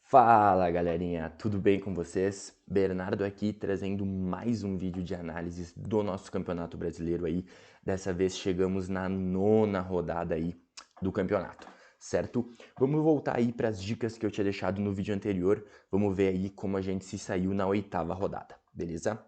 Fala galerinha, tudo bem com vocês? Bernardo aqui trazendo mais um vídeo de análise do nosso Campeonato Brasileiro aí. Dessa vez chegamos na nona rodada aí do campeonato, certo? Vamos voltar aí para as dicas que eu tinha deixado no vídeo anterior. Vamos ver aí como a gente se saiu na oitava rodada, beleza?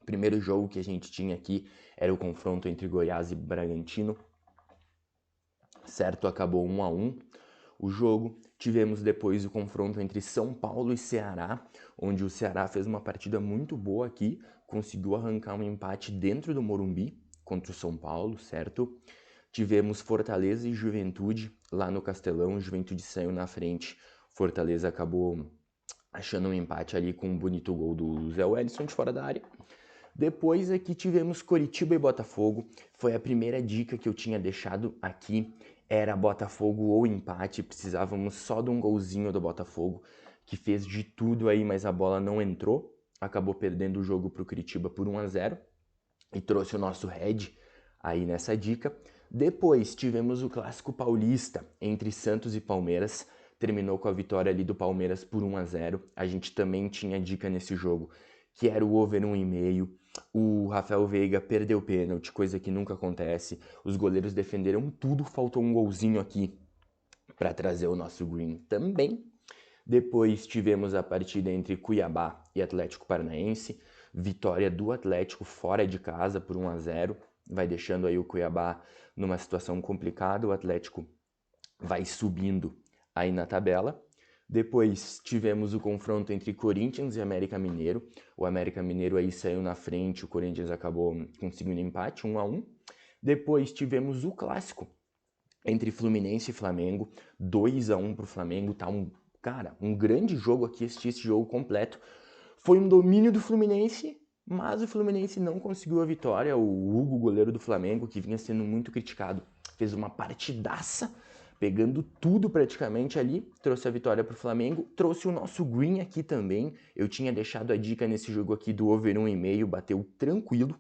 O primeiro jogo que a gente tinha aqui era o confronto entre Goiás e Bragantino, certo? Acabou 1-1 o jogo. Tivemos depois o confronto entre São Paulo e Ceará, onde o Ceará fez uma partida muito boa aqui, conseguiu arrancar um empate dentro do Morumbi contra o São Paulo, certo? Tivemos Fortaleza e Juventude lá no Castelão, Juventude saiu na frente, Fortaleza acabou achando um empate ali com um bonito gol do Zé Wellison de fora da área. Depois aqui tivemos Coritiba e Botafogo, foi a primeira dica que eu tinha deixado aqui, era Botafogo ou empate, precisávamos só de um golzinho do Botafogo, que fez de tudo aí, mas a bola não entrou, acabou perdendo o jogo para o Coritiba por 1-0 e trouxe o nosso head aí nessa dica. Depois tivemos o clássico paulista entre Santos e Palmeiras, terminou com a vitória ali do Palmeiras por 1-0. A gente também tinha dica nesse jogo, que era o over 1,5. O Rafael Veiga perdeu pênalti, coisa que nunca acontece. Os goleiros defenderam tudo, faltou um golzinho aqui para trazer o nosso green também. Depois tivemos a partida entre Cuiabá e Atlético Paranaense, vitória do Atlético fora de casa por 1-0, vai deixando aí o Cuiabá numa situação complicada, o Atlético vai subindo aí na tabela. Depois tivemos o confronto entre Corinthians e América Mineiro. O América Mineiro aí saiu na frente, o Corinthians acabou conseguindo empate, 1-1. Depois tivemos o clássico entre Fluminense e Flamengo, 2-1 pro Flamengo, tá um grande jogo aqui, assisti esse jogo completo. Foi um domínio do Fluminense, mas o Fluminense não conseguiu a vitória. O Hugo, goleiro do Flamengo, que vinha sendo muito criticado, fez uma partidaça, pegando tudo praticamente ali, trouxe a vitória pro Flamengo, trouxe o nosso green aqui também. Eu tinha deixado a dica nesse jogo aqui do over 1,5, bateu tranquilo,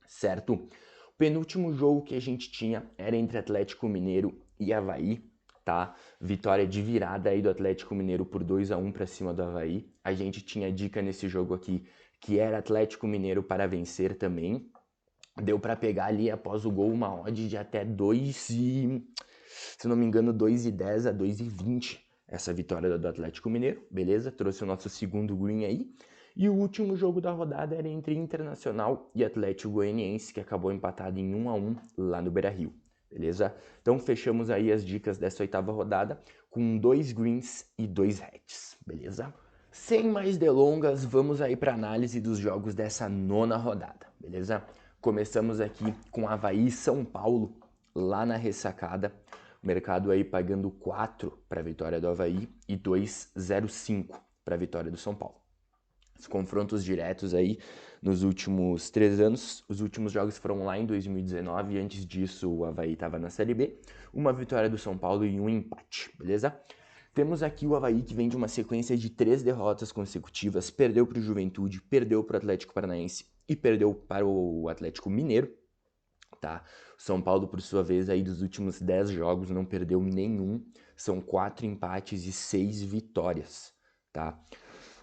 certo? O penúltimo jogo que a gente tinha era entre Atlético Mineiro e Avaí, tá? Vitória de virada aí do Atlético Mineiro por 2-1 para cima do Avaí. A gente tinha dica nesse jogo aqui que era Atlético Mineiro para vencer também. Deu para pegar ali após o gol uma odd de até 2 e, se não me engano, 2,10 a 2,20 essa vitória do Atlético Mineiro, beleza? Trouxe o nosso segundo green aí. E o último jogo da rodada era entre Internacional e Atlético Goianiense, que acabou empatado em 1-1 lá no Beira-Rio, beleza? Então fechamos aí as dicas dessa oitava rodada com 2 greens e 2 reds, beleza? Sem mais delongas, vamos aí para análise dos jogos dessa nona rodada, beleza? Começamos aqui com Avaí e São Paulo, lá na ressacada. O mercado aí pagando 4 para a vitória do Avaí e 2,05 para a vitória do São Paulo. Os confrontos diretos aí nos últimos 3 anos, os últimos jogos foram lá em 2019 e antes disso o Avaí estava na Série B, uma vitória do São Paulo e um empate, beleza? Temos aqui o Avaí que vem de uma sequência de 3 derrotas consecutivas, perdeu para o Juventude, perdeu para o Atlético Paranaense e perdeu para o Atlético Mineiro, tá? São Paulo, por sua vez, aí dos últimos 10 jogos não perdeu nenhum, são 4 empates e 6 vitórias, tá?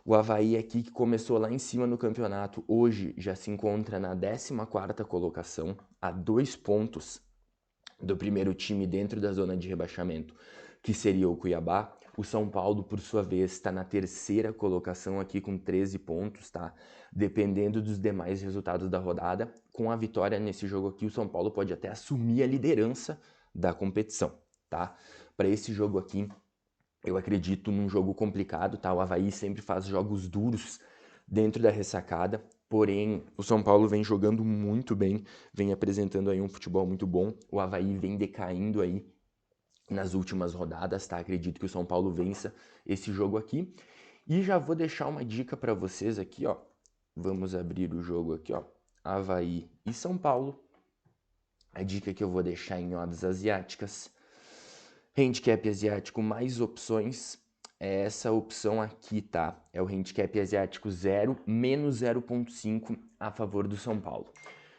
O Avaí aqui, que começou lá em cima no campeonato, hoje já se encontra na 14ª colocação, a 2 pontos do primeiro time dentro da zona de rebaixamento, que seria o Cuiabá. O São Paulo, por sua vez, está na 3ª colocação aqui com 13 pontos, tá? Dependendo dos demais resultados da rodada, com a vitória nesse jogo aqui, o São Paulo pode até assumir a liderança da competição, tá? Para esse jogo aqui, eu acredito num jogo complicado, tá? O Avaí sempre faz jogos duros dentro da ressacada, porém o São Paulo vem jogando muito bem, vem apresentando aí um futebol muito bom. O Avaí vem decaindo aí nas últimas rodadas, tá? Acredito que o São Paulo vença esse jogo aqui. E já vou deixar uma dica para vocês aqui, ó. Vamos abrir o jogo aqui, ó. Avaí e São Paulo. A dica que eu vou deixar em odds asiáticas. Handicap asiático mais opções, é essa opção aqui, tá? É o handicap asiático 0, menos 0,5 a favor do São Paulo.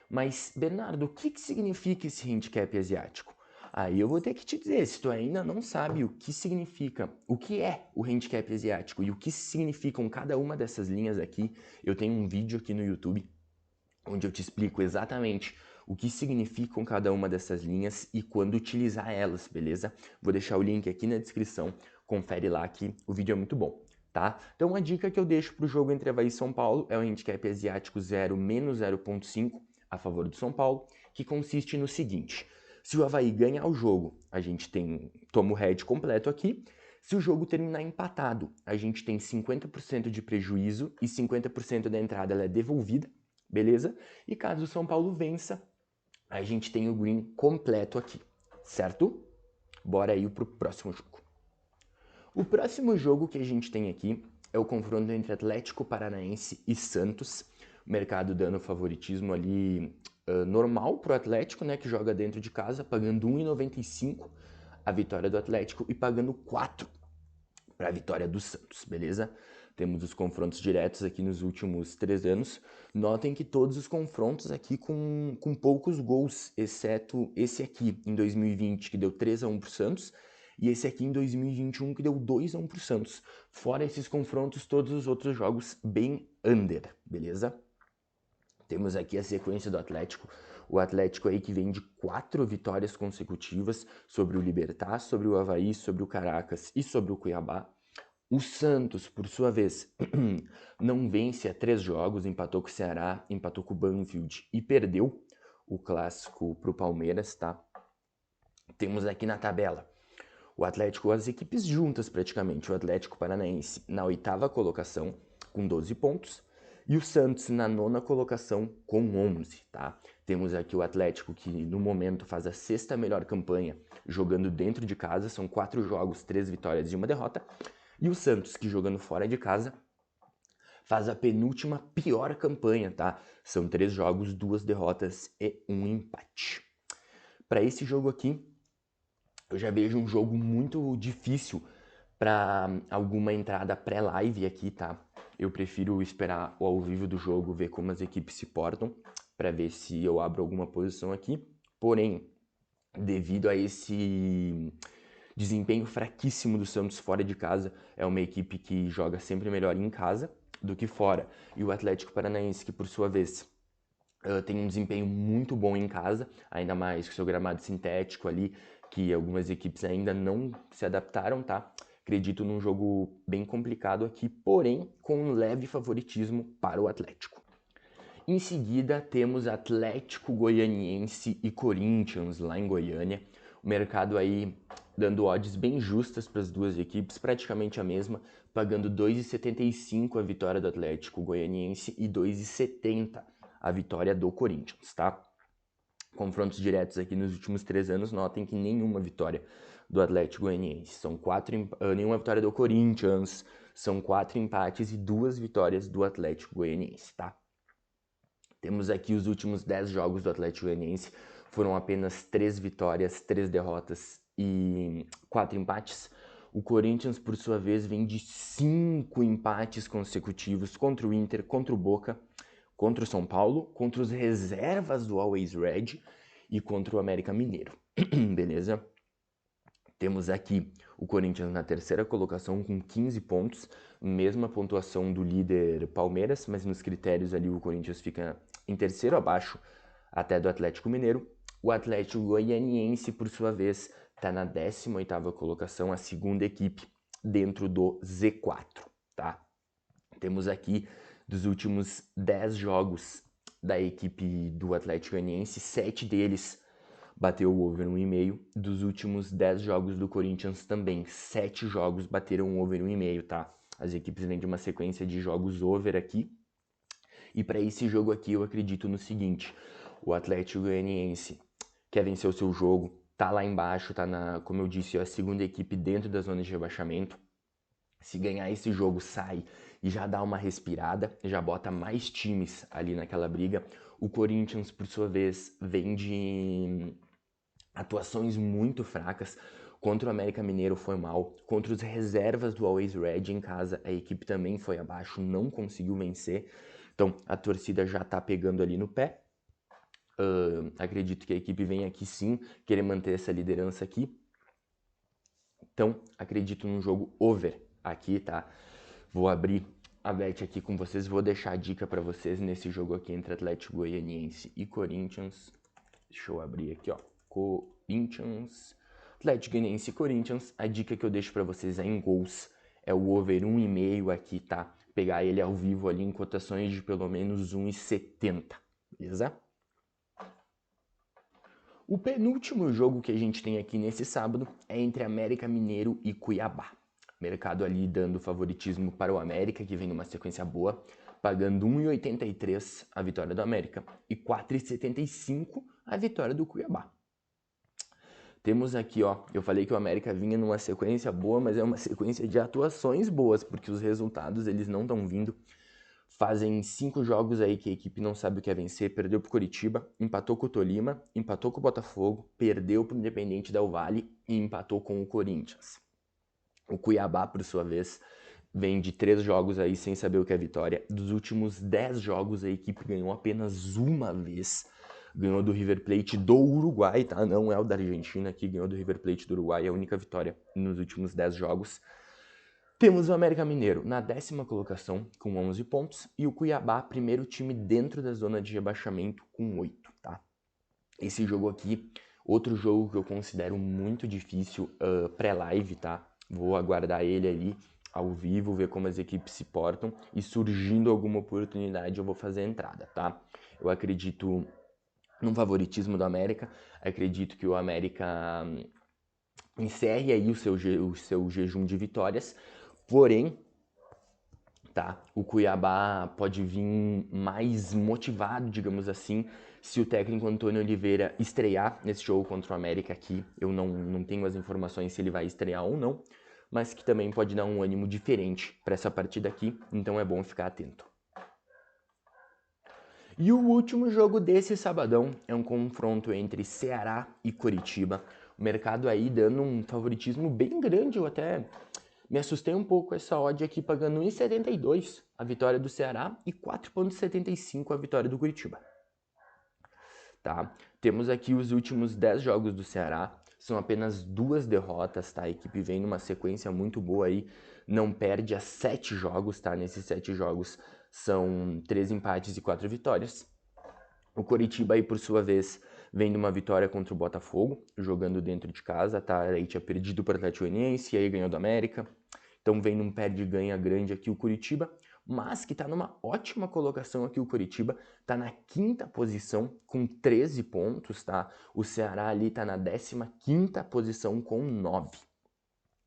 Mas, Bernardo, o que significa esse handicap asiático? Aí eu vou ter que te dizer, se tu ainda não sabe o que significa, o que é o handicap asiático e o que significam cada uma dessas linhas aqui, eu tenho um vídeo aqui no YouTube onde eu te explico exatamente o que significam cada uma dessas linhas e quando utilizar elas, beleza? Vou deixar o link aqui na descrição, confere lá que o vídeo é muito bom, tá? Então a dica que eu deixo para o jogo entre Avaí e São Paulo é o handicap asiático 0 menos 0.5 a favor do São Paulo, que consiste no seguinte: se o Avaí ganhar o jogo, a gente toma o head completo aqui. Se o jogo terminar empatado, a gente tem 50% de prejuízo e 50% da entrada ela é devolvida, beleza? E caso o São Paulo vença, a gente tem o green completo aqui, certo? Bora aí pro próximo jogo. O próximo jogo que a gente tem aqui é o confronto entre Atlético Paranaense e Santos. O mercado dando favoritismo ali normal pro Atlético, né, que joga dentro de casa, pagando 1,95 a vitória do Atlético e pagando 4 para a vitória do Santos, beleza? Temos os confrontos diretos aqui nos últimos 3 anos. Notem que todos os confrontos aqui com poucos gols, exceto esse aqui em 2020, que deu 3-1 pro Santos, e esse aqui em 2021, que deu 2-1 pro Santos. Fora esses confrontos, todos os outros jogos bem under, beleza? Temos aqui a sequência do Atlético. O Atlético aí que vem de 4 vitórias consecutivas sobre o Libertad, sobre o Avaí, sobre o Caracas e sobre o Cuiabá. O Santos, por sua vez, não vence há 3 jogos, empatou com o Ceará, empatou com o Banfield e perdeu o clássico para o Palmeiras, tá? Temos aqui na tabela o Atlético, as equipes juntas praticamente, o Atlético Paranaense na 8ª colocação com 12 pontos e o Santos na 9ª colocação com 11, tá? Temos aqui o Atlético que no momento faz a 6ª melhor campanha jogando dentro de casa, são 4 jogos, 3 vitórias e 1 derrota. E o Santos, que jogando fora de casa, faz a penúltima pior campanha, tá? São 3 jogos, 2 derrotas e 1 empate. Para esse jogo aqui, eu já vejo um jogo muito difícil para alguma entrada pré-live aqui, tá? Eu prefiro esperar o ao vivo do jogo, ver como as equipes se portam, para ver se eu abro alguma posição aqui. Porém, devido a esse desempenho fraquíssimo do Santos fora de casa, é uma equipe que joga sempre melhor em casa do que fora. E o Atlético Paranaense, que por sua vez tem um desempenho muito bom em casa, ainda mais com seu gramado sintético ali, que algumas equipes ainda não se adaptaram, tá? Acredito num jogo bem complicado aqui, porém com um leve favoritismo para o Atlético. Em seguida, temos Atlético Goianiense e Corinthians lá em Goiânia. O mercado aí dando odds bem justas para as duas equipes, praticamente a mesma, pagando 2,75 a vitória do Atlético Goianiense e 2,70 a vitória do Corinthians, tá? Confrontos diretos aqui nos últimos 3 anos, notem que nenhuma vitória do Atlético Goianiense. São nenhuma vitória do Corinthians, são 4 empates e 2 vitórias do Atlético Goianiense, tá? Temos aqui os últimos 10 jogos do Atlético Goianiense, foram apenas 3 vitórias, 3 derrotas e 4 empates. O Corinthians, por sua vez, vem de 5 empates consecutivos contra o Inter, contra o Boca, contra o São Paulo, contra os reservas do Always Red e contra o América Mineiro. Beleza? Temos aqui o Corinthians na 3ª colocação com 15 pontos, mesma pontuação do líder Palmeiras, mas nos critérios ali o Corinthians fica em 3º abaixo até do Atlético Mineiro. O Atlético Goianiense, por sua vez, está na 18ª colocação, a 2ª equipe dentro do Z4, tá? Temos aqui dos últimos 10 jogos da equipe do Atlético Goianiense, 7 deles bateu o over 1,5. Dos últimos 10 jogos do Corinthians também, 7 jogos bateram o over 1,5, tá? As equipes vêm de uma sequência de jogos over aqui. E para esse jogo aqui eu acredito no seguinte: o Atlético Goianiense quer vencer o seu jogo, tá lá embaixo, tá como eu disse, a 2ª equipe dentro da zona de rebaixamento. Se ganhar esse jogo, sai e já dá uma respirada, já bota mais times ali naquela briga. O Corinthians, por sua vez, vem de atuações muito fracas. Contra o América Mineiro foi mal. Contra os reservas do Always Red em casa, a equipe também foi abaixo, não conseguiu vencer. Então, a torcida já tá pegando ali no pé. acredito que a equipe vem aqui sim querer manter essa liderança aqui. Então, acredito num jogo over aqui, tá? Vou abrir a bet aqui com vocês, vou deixar a dica para vocês nesse jogo aqui entre Atlético Goianiense e Corinthians. Deixa eu abrir aqui, ó. Corinthians, Atlético Goianiense e Corinthians. A dica que eu deixo para vocês é em gols. É o over 1,5 aqui, tá? Pegar ele ao vivo ali em cotações de pelo menos 1,70, beleza? O penúltimo jogo que a gente tem aqui nesse sábado é entre América Mineiro e Cuiabá. Mercado ali dando favoritismo para o América, que vem numa sequência boa, pagando 1,83 a vitória do América e 4,75 a vitória do Cuiabá. Temos aqui, ó, eu falei que o América vinha numa sequência boa, mas é uma sequência de atuações boas, porque os resultados eles não estão vindo. Fazem 5 jogos aí que a equipe não sabe o que é vencer, perdeu pro Coritiba, empatou com o Tolima, empatou com o Botafogo, perdeu pro Independente Del Valle e empatou com o Corinthians. O Cuiabá, por sua vez, vem de 3 jogos aí sem saber o que é vitória. Dos últimos 10 jogos a equipe ganhou apenas uma vez. Ganhou do River Plate do Uruguai, tá? Não é o da Argentina que ganhou do River Plate do Uruguai, é a única vitória nos últimos 10 jogos. Temos o América Mineiro na 10ª colocação com 11 pontos e o Cuiabá, primeiro time dentro da zona de rebaixamento com 8, tá? Esse jogo aqui, outro jogo que eu considero muito difícil pré-live, tá? Vou aguardar ele ali ao vivo, ver como as equipes se portam e surgindo alguma oportunidade eu vou fazer a entrada, tá? Eu acredito num favoritismo do América, acredito que o América encerre aí o seu jejum de vitórias. Porém, tá, o Cuiabá pode vir mais motivado, digamos assim, se o técnico Antônio Oliveira estrear nesse jogo contra o América aqui. Eu não tenho as informações se ele vai estrear ou não, mas que também pode dar um ânimo diferente para essa partida aqui, então é bom ficar atento. E o último jogo desse sabadão é um confronto entre Ceará e Coritiba. O mercado aí dando um favoritismo bem grande, eu até me assustei um pouco com essa odd aqui, pagando 1,72 a vitória do Ceará e 4,75 a vitória do Curitiba. Tá? Temos aqui os últimos 10 jogos do Ceará, são apenas 2 derrotas, tá? A equipe vem numa sequência muito boa aí, não perde a 7 jogos, tá? Nesses 7 jogos são 3 empates e 4 vitórias. O Coritiba aí, por sua vez, vem de uma vitória contra o Botafogo, jogando dentro de casa, tá? Aí tinha perdido para o Atlético Goianiense e aí ganhou do América. Então vem num perde-ganha grande aqui o Coritiba, mas que tá numa ótima colocação aqui o Coritiba, tá na 5ª posição com 13 pontos, tá? O Ceará ali tá na 15ª posição com 9.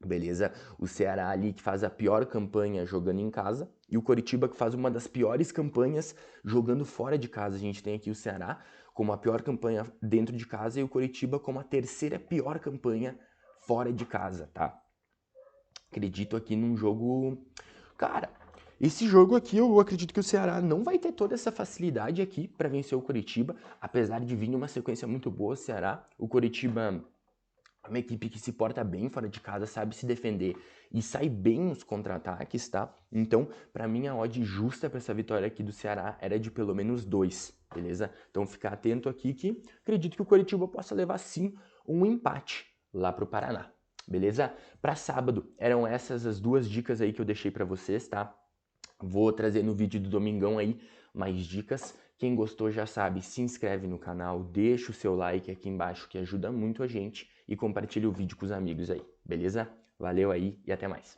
Beleza? O Ceará ali que faz a pior campanha jogando em casa e o Coritiba que faz uma das piores campanhas jogando fora de casa. A gente tem aqui o Ceará como a pior campanha dentro de casa e o Coritiba como a 3ª pior campanha fora de casa, tá? Acredito aqui num jogo... Cara, esse jogo aqui eu acredito que o Ceará não vai ter toda essa facilidade aqui para vencer o Coritiba, apesar de vir numa sequência muito boa o Ceará. O Coritiba é uma equipe que se porta bem fora de casa, sabe se defender e sai bem nos contra-ataques, tá? Então, para mim, a odd justa para essa vitória aqui do Ceará era de pelo menos 2, beleza? Então, ficar atento aqui que acredito que o Coritiba possa levar, sim, um empate lá pro Paraná, beleza? Para sábado, eram essas as 2 dicas aí que eu deixei para vocês, tá? Vou trazer no vídeo do domingão aí mais dicas. Quem gostou já sabe, se inscreve no canal, deixa o seu like aqui embaixo que ajuda muito a gente e compartilha o vídeo com os amigos aí, beleza? Valeu aí e até mais.